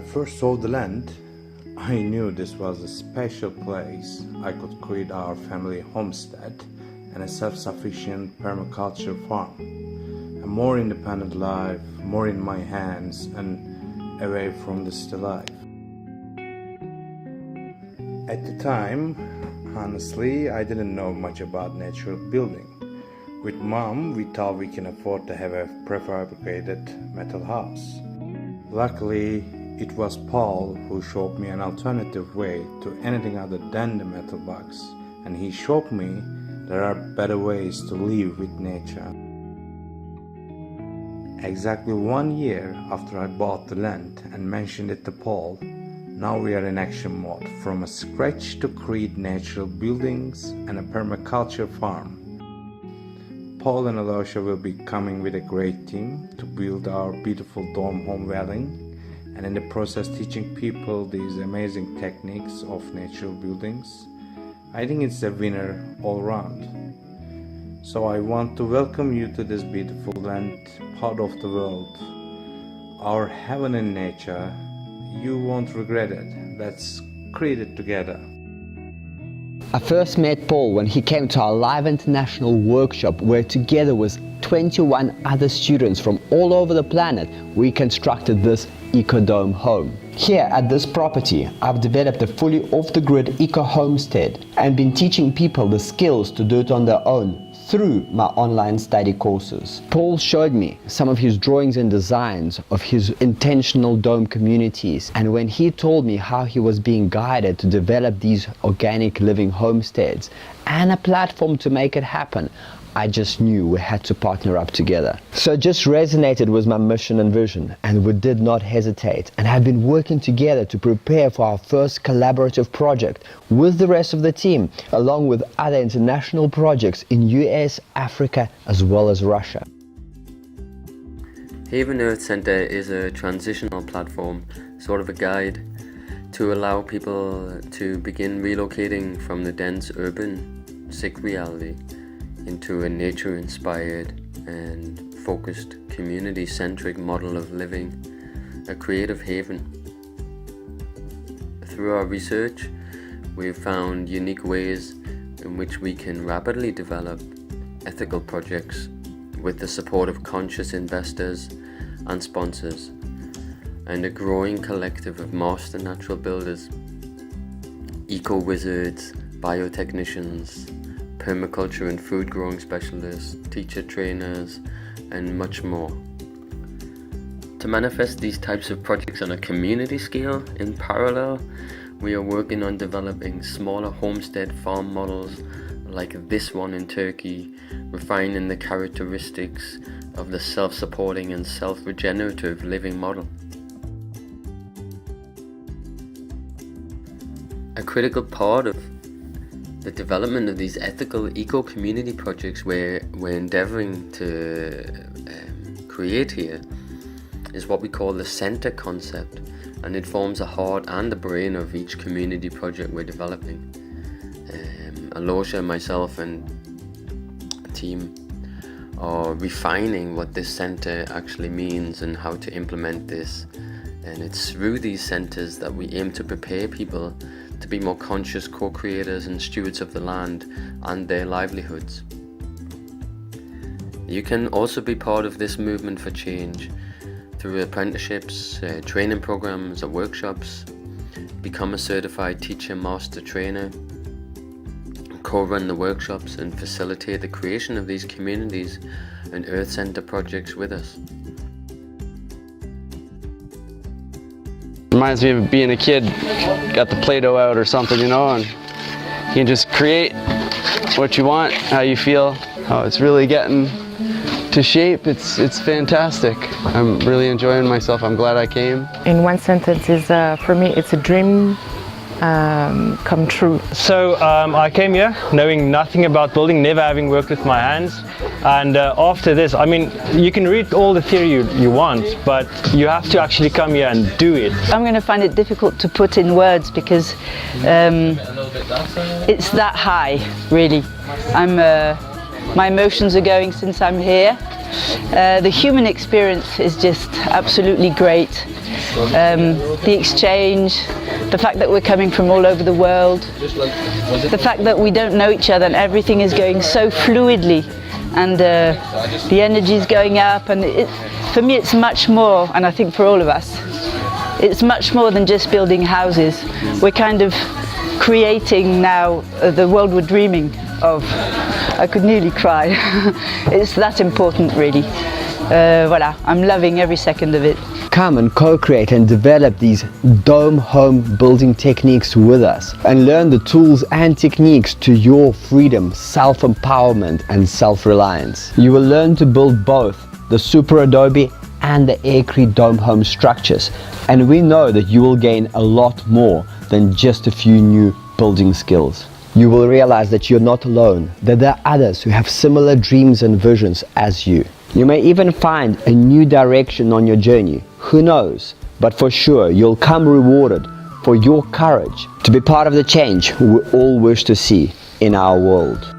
first saw the land, I knew this was a special place I could create our family homestead and a self-sufficient permaculture farm. A more independent life, more in my hands and away from the city life. At the time, honestly, I didn't know much about natural building. With Mom, we thought we can afford to have a prefabricated metal house. Luckily, it was Paul who showed me an alternative way to anything other than the metal box, and he showed me there are better ways to live with nature. Exactly 1 year after I bought the land and mentioned it to Paul, now we are in action mode, from a scratch to create natural buildings and a permaculture farm. Paul and Alosha will be coming with a great team to build our beautiful dome home dwelling, and in the process teaching people these amazing techniques of natural buildings. I think it's a winner all round. So I want to welcome you to this beautiful land, part of the world, our heaven in nature. You won't regret it. Let's create it together. I first met Paul when he came to our live international workshop, where together with 21 other students from all over the planet, we constructed this eco-dome home. Here at this property, I've developed a fully off-the-grid eco-homestead and been teaching people the skills to do it on their own through my online study courses. Paul showed me some of his drawings and designs of his intentional dome communities, and when he told me how he was being guided to develop these organic living homesteads and a platform to make it happen, I just knew we had to partner up together. So it just resonated with my mission and vision, and we did not hesitate and have been working together to prepare for our first collaborative project with the rest of the team, along with other international projects in US, Africa, as well as Russia. Haven Earth Center is a transitional platform, sort of a guide, to allow people to begin relocating from the dense urban, sick reality into a nature-inspired and focused, community-centric model of living, a creative haven. Through our research, we've found unique ways in which we can rapidly develop ethical projects with the support of conscious investors and sponsors, and a growing collective of master natural builders, eco-wizards, biotechnicians, permaculture and food growing specialists, teacher trainers, and much more. To manifest these types of projects on a community scale, in parallel, we are working on developing smaller homestead farm models like this one in Turkey, refining the characteristics of the self-supporting and self-regenerative living model. A critical part of the development of these ethical eco-community projects we're endeavoring to create here is what we call the center concept, and it forms the heart and the brain of each community project we're developing. Alosha, myself and the team are refining what this center actually means and how to implement this, and it's through these centers that we aim to prepare people to be more conscious co-creators and stewards of the land and their livelihoods. You can also be part of this movement for change through apprenticeships, training programs or workshops, become a certified teacher, master trainer, co-run the workshops and facilitate the creation of these communities and Earth Center projects with us. Reminds me of being a kid, got the Play-Doh out or something, you know, and you can just create what you want, how you feel, how it's really getting to shape. It's fantastic. I'm really enjoying myself. I'm glad I came. In one sentence, is for me, it's a dream come true. So I came here knowing nothing about building, never having worked with my hands, and after this, I mean, you can read all the theory you want, but you have to actually come here and do it. I'm going to find it difficult to put in words because it's that high, really. My emotions are going since I'm here, The human experience is just absolutely great. The exchange, the fact that we're coming from all over the world, the fact that we don't know each other and everything is going so fluidly, and the energy is going up, and for me it's much more, and I think for all of us, it's much more than just building houses. We're kind of creating now the world we're dreaming of. I could nearly cry. It's that important, really. Voilà, I'm loving every second of it. Come and co-create and develop these dome home building techniques with us, and learn the tools and techniques to your freedom, self-empowerment and self-reliance. You will learn to build both the Super Adobe and the Aircrete dome home structures, and we know that you will gain a lot more than just a few new building skills. You will realize that you're not alone, that there are others who have similar dreams and visions as you. You may even find a new direction on your journey, who knows? But for sure, you'll come rewarded for your courage to be part of the change we all wish to see in our world.